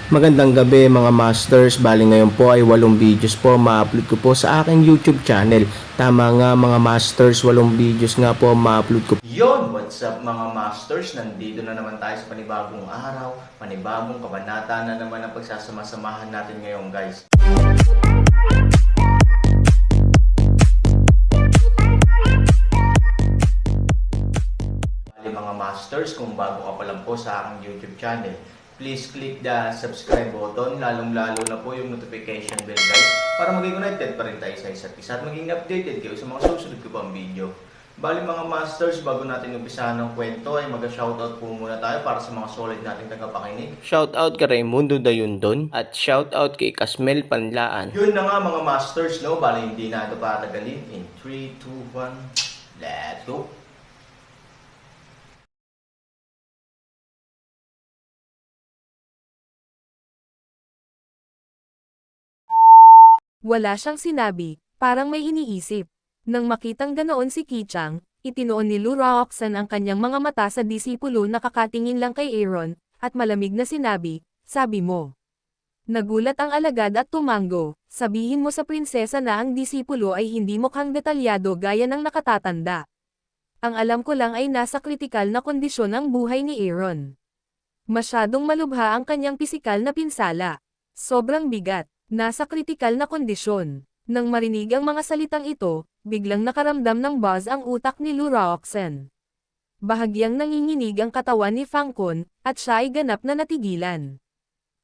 Magandang gabi mga masters, bali ngayon po ay 8 videos po ma-upload ko po sa aking YouTube channel. Tama nga mga masters, 8 videos nga po ma-upload ko. Yon, what's up mga masters? Nandito na naman tayo sa panibagong araw, panibagong kabanata na naman ang pagsasama-samahan natin ngayon guys. Bali mga masters, kung bago ka pa lang po sa aking YouTube channel, please click the subscribe button, lalong-lalo na po yung notification bell guys, para maging connected pa rin tayo sa isa't isa at maging updated kayo sa mga susunod ko pang video. Bali mga masters, bago natin umpisahan ng kwento ay mag-shoutout po muna tayo para sa mga solid nating tagapakinig. Shoutout kay Raimundo Dayundon at shoutout kay Kasmel Panlaan. Yun na nga mga masters, no? Bali hindi na ito patagalin. In 3, 2, 1, let's go! Wala siyang sinabi, parang may iniisip. Nang makitang ganoon si Kichang, itinoon ni Lu Roxanne ang kanyang mga mata sa disipulo na kakatingin lang kay Aaron, at malamig na sinabi, "Sabi mo." Nagulat ang alagad at tumango, "Sabihin mo sa prinsesa na ang disipulo ay hindi mukhang detalyado gaya ng nakatatanda. Ang alam ko lang ay nasa kritikal na kondisyon ang buhay ni Aaron. Masyadong malubha ang kanyang pisikal na pinsala. Sobrang bigat. Nasa kritikal na kondisyon." Nang marinig ang mga salitang ito, biglang nakaramdam ng buzz ang utak ni Lu Roxanne. Bahagyang nanginginig ang katawan ni Fang Kun, at siya ay ganap na natigilan.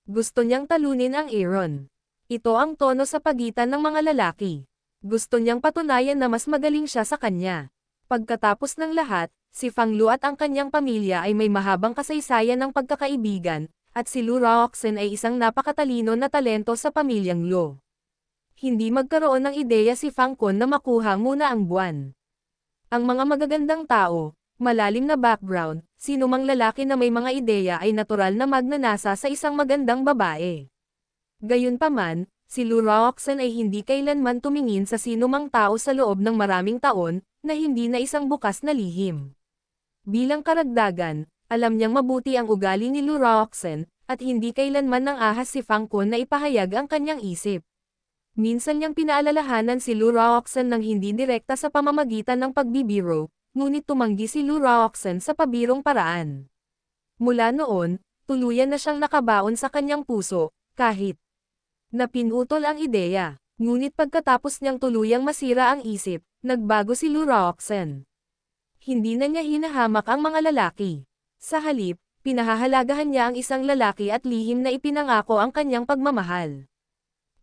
Gusto niyang talunin ang Aaron. Ito ang tono sa pagitan ng mga lalaki. Gusto niyang patunayan na mas magaling siya sa kanya. Pagkatapos ng lahat, si Fang Lu at ang kanyang pamilya ay may mahabang kasaysayan ng pagkakaibigan, at si Lu Roxanne ay isang napakatalino na talento sa pamilyang Lu. Hindi magkaroon ng ideya si Fang Kun na makuha muna ang buwan. Ang mga magagandang tao, malalim na background, sinumang lalaki na may mga ideya ay natural na magnanasa sa isang magandang babae. Gayunpaman, si Lu Roxanne ay hindi kailanman tumingin sa sinumang tao sa loob ng maraming taon, na hindi na isang bukas na lihim. Bilang karagdagan, alam niyang mabuti ang ugali ni Lu Roxanne, at hindi kailanman nang ahas si Fang Kun na ipahayag ang kanyang isip. Minsan niyang pinaalalahanan si Lu Roxanne ng hindi direkta sa pamamagitan ng pagbibiro, ngunit tumanggi si Lu Roxanne sa pabirong paraan. Mula noon, tuluyan na siyang nakabaon sa kanyang puso, kahit na pinutol ang ideya. Ngunit pagkatapos niyang tuluyang masira ang isip, nagbago si Lu Roxanne. Hindi na niya hinahamak ang mga lalaki. Sa halip, pinahahalagahan niya ang isang lalaki at lihim na ipinangako ang kanyang pagmamahal.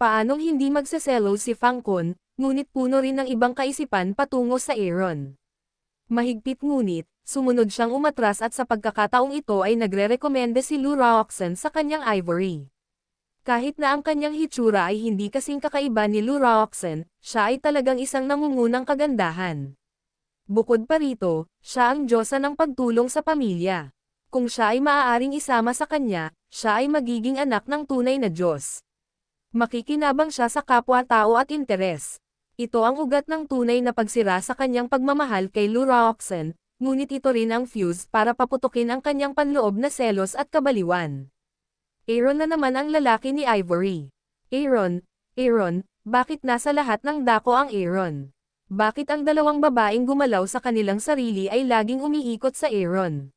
Paanong hindi magsaselo si Fang Kun, ngunit puno rin ng ibang kaisipan patungo sa Aaron. Mahigpit ngunit, sumunod siyang umatras at sa pagkakataong ito ay nagre-rekomenda si Lu Roxanne sa kanyang ivory. Kahit na ang kanyang hitsura ay hindi kasing kakaiba ni Lu Roxanne, siya ay talagang isang nangungunang kagandahan. Bukod pa rito, siya ang diyosa ng pagtulong sa pamilya. Kung siya ay maaaring isama sa kanya, siya ay magiging anak ng tunay na Diyos. Makikinabang siya sa kapwa-tao at interes. Ito ang ugat ng tunay na pagsira sa kanyang pagmamahal kay Lu Roxanne, ngunit ito rin ang fuse para paputukin ang kanyang panloob na selos at kabaliwan. Aaron na naman ang lalaki ni Ivory. Aaron, bakit nasa lahat ng dako ang Aaron? Bakit ang dalawang babaeng gumalaw sa kanilang sarili ay laging umiikot sa Aaron?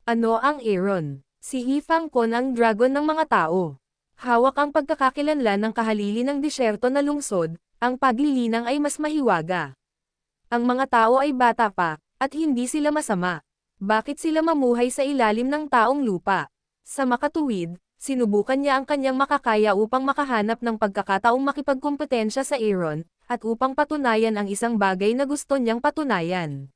Ano ang Aaron? Si Fang Kun ang dragon ng mga tao. Hawak ang pagkakakilanlan ng kahalili ng disyerto na lungsod, ang paglilinang ay mas mahiwaga. Ang mga tao ay bata pa, at hindi sila masama. Bakit sila mamuhay sa ilalim ng taong lupa? Sa makatuwid, sinubukan niya ang kanyang makakaya upang makahanap ng pagkakataong makipagkumpetensya sa Aaron, at upang patunayan ang isang bagay na gusto niyang patunayan.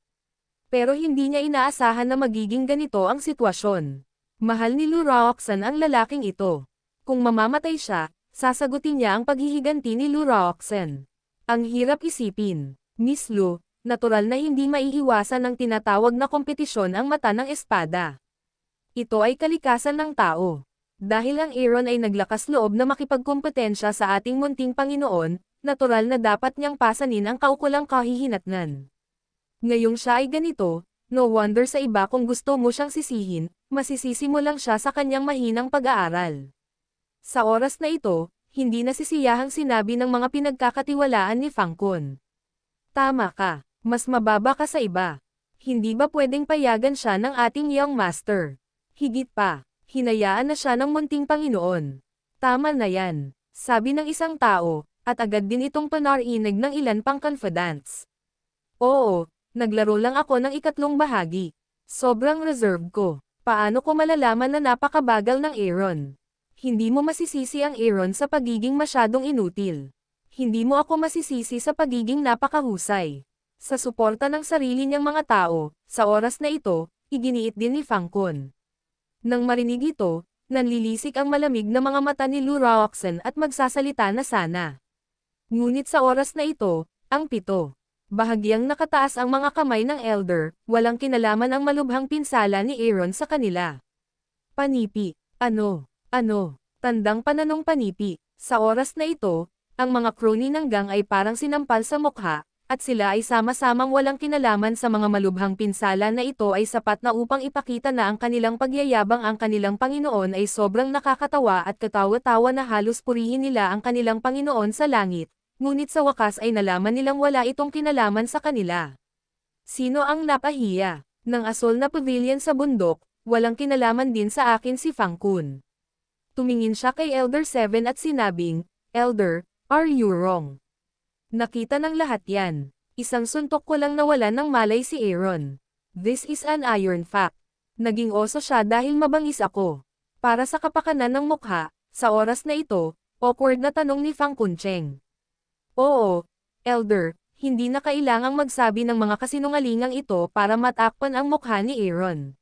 Pero hindi niya inaasahan na magiging ganito ang sitwasyon. Mahal ni Lu Roxanne ang lalaking ito. Kung mamamatay siya, sasagutin niya ang paghihiganti ni Lu Roxanne. Ang hirap isipin. Miss Lu, natural na hindi maiiwasan ng tinatawag na kompetisyon ang mata ng espada. Ito ay kalikasan ng tao. Dahil ang Aaron ay naglakas loob na makipagkumpetensya sa ating munting Panginoon, natural na dapat niyang pasanin ang kaukulang kahihinatnan. Ngayong siya ay ganito, no wonder sa iba kung gusto mo siyang sisihin, masisisi mo lang siya sa kanyang mahinang pag-aaral. Sa oras na ito, hindi nasisiyahang sinabi ng mga pinagkakatiwalaan ni Fang Kun. Tama ka, mas mababa ka sa iba. Hindi ba pwedeng payagan siya ng ating young master? Higit pa, hinayaan na siya ng munting Panginoon. Tama na yan, sabi ng isang tao, at agad din itong panarinig ng ilan pang confidants. Oo, naglaro lang ako ng ikatlong bahagi. Sobrang reserved ko. Paano ko malalaman na napakabagal ng Aaron? Hindi mo masisisi ang Aaron sa pagiging masyadong inutil. Hindi mo ako masisisi sa pagiging napakahusay. Sa suporta ng sarili niyang mga tao, sa oras na ito, iginiit din ni Fang Kun. Nang marinig ito, nanlilisik ang malamig na mga mata ni Lu Raoxen at magsasalita na sana. Ngunit sa oras na ito, ang pito. Bahagyang nakataas ang mga kamay ng elder, walang kinalaman ang malubhang pinsala ni Aaron sa kanila. Panipi, ano, tandang pananong panipi. Sa oras na ito, ang mga crony ng gang ay parang sinampal sa mukha, at sila ay sama-samang walang kinalaman sa mga malubhang pinsala na ito ay sapat na upang ipakita na ang kanilang pagyayabang ang kanilang Panginoon ay sobrang nakakatawa at katawa-tawa na halos purihin nila ang kanilang Panginoon sa langit, ngunit sa wakas ay nalaman nilang wala itong kinalaman sa kanila. Sino ang napahiya? Ng asol na pavilion sa bundok, walang kinalaman din sa akin si Fang Kun. Tumingin siya kay Elder 7 at sinabing, Elder, are you wrong? Nakita ng lahat yan. Isang suntok ko lang nawalan ng malay si Aaron. This is an iron fact. Naging oso siya dahil mabangis ako. Para sa kapakanan ng mukha, sa oras na ito, awkward na tanong ni Fang Kuncheng. Oo, Elder, hindi na kailangang magsabi ng mga kasinungalingang ito para matakpan ang mukha ni Aaron.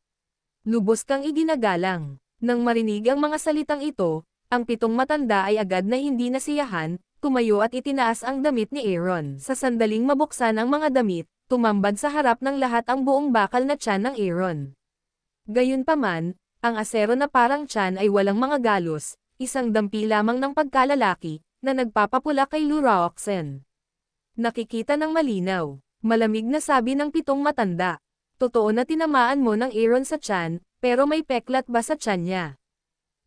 Lubos kang iginagalang. Nang marinig ang mga salitang ito, ang pitong matanda ay agad na hindi nasiyahan, tumayo at itinaas ang damit ni Aaron. Sa sandaling mabuksan ang mga damit, tumambad sa harap ng lahat ang buong bakal na tiyan ng Aaron. Gayunpaman, ang asero na parang tiyan ay walang mga galos, isang dampi lamang ng pagkalalaki, na nagpapapula kay Lu Raoxen. Nakikita ng malinaw, malamig na sabi ng pitong matanda. Totoo na tinamaan mo ng Aaron sa tiyan, pero may peklat ba sa tiyan niya?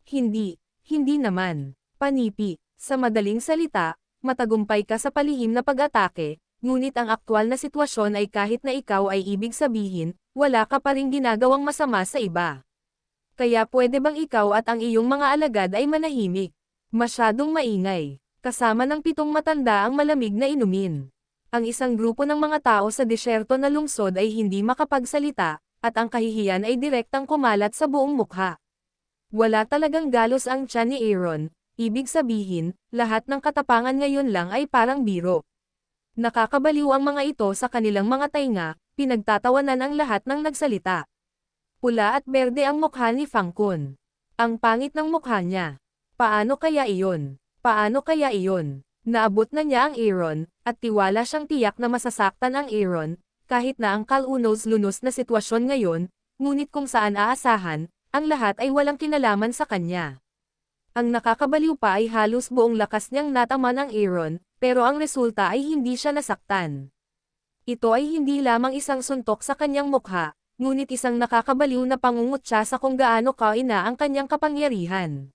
Hindi naman. Panipi, sa madaling salita, matagumpay ka sa palihim na pag-atake, ngunit ang aktwal na sitwasyon ay kahit na ikaw ay ibig sabihin, wala ka pa ring ginagawang masama sa iba. Kaya pwede bang ikaw at ang iyong mga alagad ay manahimik? Masyadong maingay. Kasama ng pitong matanda ang malamig na inumin. Ang isang grupo ng mga tao sa disyerto na lungsod ay hindi makapagsalita, at ang kahihiyan ay direktang kumalat sa buong mukha. Wala talagang galos ang tiyan ni Aaron, ibig sabihin, lahat ng katapangan ngayon lang ay parang biro. Nakakabaliw ang mga ito sa kanilang mga tainga, pinagtatawanan ang lahat ng nagsalita. Pula at berde ang mukha ni Fang Kun. Ang pangit ng mukha niya. Paano kaya iyon? Naabot na niya ang Aaron, at tiwala siyang tiyak na masasaktan ang Aaron, kahit na ang kalunos-lunos na sitwasyon ngayon, ngunit kung saan aasahan, ang lahat ay walang kinalaman sa kanya. Ang nakakabaliw pa ay halos buong lakas niyang natama ng Aaron, pero ang resulta ay hindi siya nasaktan. Ito ay hindi lamang isang suntok sa kanyang mukha, ngunit isang nakakabaliw na pangungutya sa kung gaano kaina ang kanyang kapangyarihan.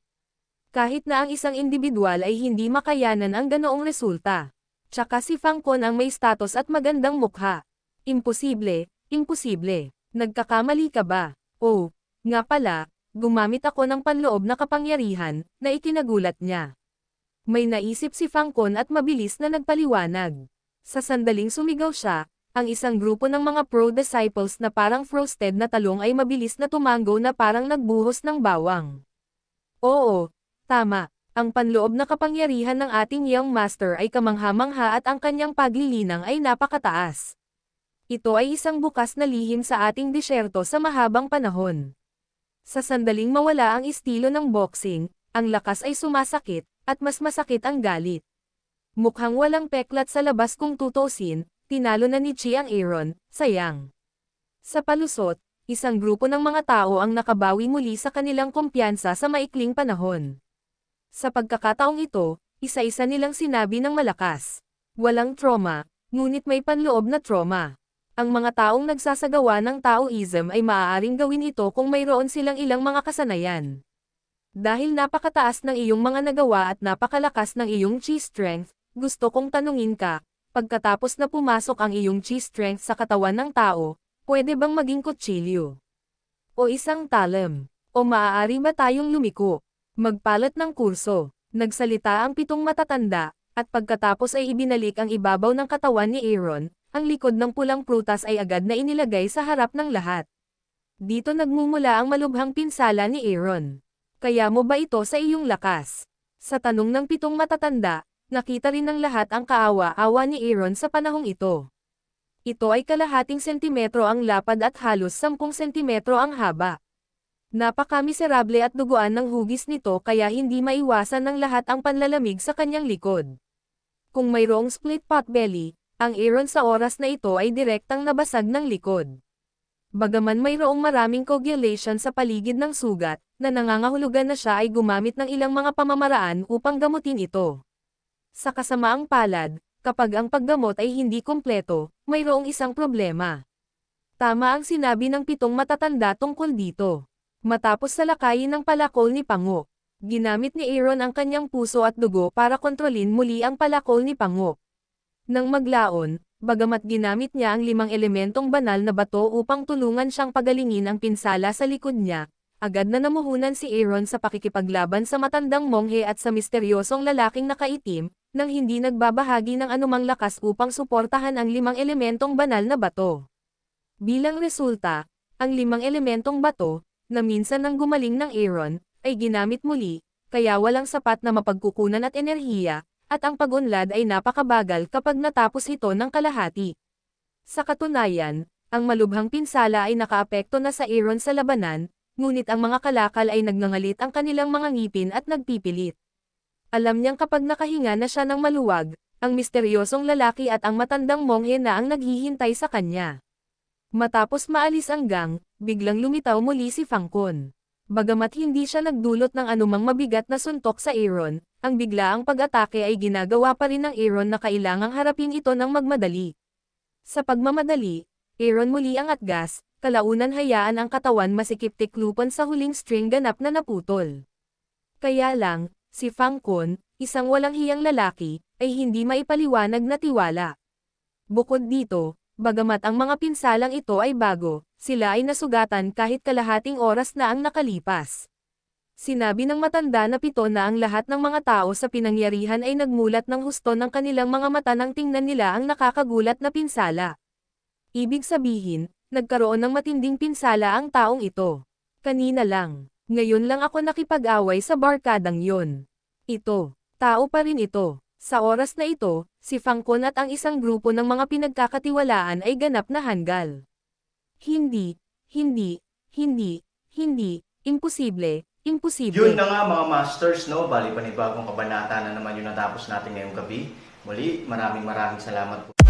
Kahit na ang isang individual ay hindi makayanan ang ganoong resulta. Tsaka si Fang Kun ang may status at magandang mukha. Imposible. Nagkakamali ka ba? Oh, nga pala, gumamit ako ng panloob na kapangyarihan, na ikinagulat niya. May naisip si Fang Kun at mabilis na nagpaliwanag. Sa sandaling sumigaw siya, ang isang grupo ng mga pro-disciples na parang frosted na talong ay mabilis na tumango na parang nagbuhos ng bawang. Oo, tama. Ang panloob na kapangyarihan ng ating young master ay kamangha-mangha at ang kanyang paglilinang ay napakataas. Ito ay isang bukas na lihim sa ating disyerto sa mahabang panahon. Sa sandaling mawala ang estilo ng boxing, ang lakas ay sumasakit, at mas masakit ang galit. Mukhang walang peklat sa labas kung tutusin, tinalo na ni Chi ang Aaron, sayang. Sa palusot, isang grupo ng mga tao ang nakabawi muli sa kanilang kumpiyansa sa maikling panahon. Sa pagkakataong ito, isa-isa nilang sinabi ng malakas. Walang trauma, ngunit may panloob na trauma. Ang mga taong nagsasagawa ng Taoism ay maaaring gawin ito kung mayroon silang ilang mga kasanayan. Dahil napakataas ng iyong mga nagawa at napakalakas ng iyong chi strength, gusto kong tanungin ka, pagkatapos na pumasok ang iyong chi strength sa katawan ng tao, pwede bang maging kutsilyo? O isang talam? O maaari ba tayong lumiko? Magpalat ng kurso. Nagsalita ang pitong matatanda, at pagkatapos ay ibinalik ang ibabaw ng katawan ni Aaron, ang likod ng pulang prutas ay agad na inilagay sa harap ng lahat. Dito nagmumula ang malubhang pinsala ni Aaron. Kaya mo ba ito sa iyong lakas? Sa tanong ng pitong matatanda, nakita rin ng lahat ang kaawa-awa ni Aaron sa panahong ito. Ito ay kalahating sentimetro ang lapad at halos 10 sentimetro ang haba. Napaka-miserable at duguan ng hugis nito kaya hindi maiwasan ng lahat ang panlalamig sa kanyang likod. Kung mayroong split pot belly, ang Aaron sa oras na ito ay direktang nabasag ng likod. Bagaman mayroong maraming coagulation sa paligid ng sugat, na nangangahulugan na siya ay gumamit ng ilang mga pamamaraan upang gamutin ito. Sa kasamaang palad, kapag ang paggamot ay hindi kumpleto, mayroong isang problema. Tama ang sinabi ng pitong matatanda tungkol dito. Matapos salakayin ng palakol ni Pango, ginamit ni Aaron ang kanyang puso at dugo para kontrolin muli ang palakol ni Pango. Nang maglaon, bagamat ginamit niya ang 5 elementong banal na bato upang tulungan siyang pagalingin ang pinsala sa likod niya, agad na namuhunan si Aaron sa pakikipaglaban sa matandang monghe at sa misteryosong lalaking nakaitim, nang hindi nagbabahagi ng anumang lakas upang suportahan ang 5 elementong banal na bato. Bilang resulta, ang 5 elementong bato, na minsan nang gumaling ng Aaron, ay ginamit muli, kaya walang sapat na mapagkukunan at enerhiya, at ang pag-unlad ay napakabagal kapag natapos ito ng kalahati. Sa katunayan, ang malubhang pinsala ay nakaapekto na sa Aaron sa labanan, ngunit ang mga kalakal ay nagngangalit ang kanilang mga ngipin at nagpipilit. Alam niyang kapag nakahinga na siya ng maluwag, ang misteryosong lalaki at ang matandang monghe na ang naghihintay sa kanya. Matapos maalis ang gang, biglang lumitaw muli si Fangkon. Bagamat hindi siya nagdulot ng anumang mabigat na suntok sa Aaron, ang biglaang pag-atake ay ginagawa pa rin ng Aaron na kailangang harapin ito ng magmadali. Sa pagmamadali, Aaron muli ang atgas, kalaunan hayaan ang katawan masikip-tiklupon sa huling string ganap na naputol. Kaya lang, si Fangkon, isang walang hiyang lalaki, ay hindi maipaliwanag na tiwala. Bukod dito, bagamat ang mga pinsalang ito ay bago, sila ay nasugatan kahit kalahating oras na ang nakalipas. Sinabi ng matanda na pito na ang lahat ng mga tao sa pinangyarihan ay nagmulat ng husto ng kanilang mga mata nang tingnan nila ang nakakagulat na pinsala. Ibig sabihin, nagkaroon ng matinding pinsala ang taong ito. Kanina lang, ngayon lang ako nakipag-away sa barkadang yon. Ito, tao pa rin ito. Sa oras na ito, si Fangkon at ang isang grupo ng mga pinagkakatiwalaan ay ganap na hanggal. Hindi, imposible, imposible. Yun na nga mga masters, no? Bali panibagong kabanata na naman yung natapos natin ngayong gabi. Muli, maraming salamat po.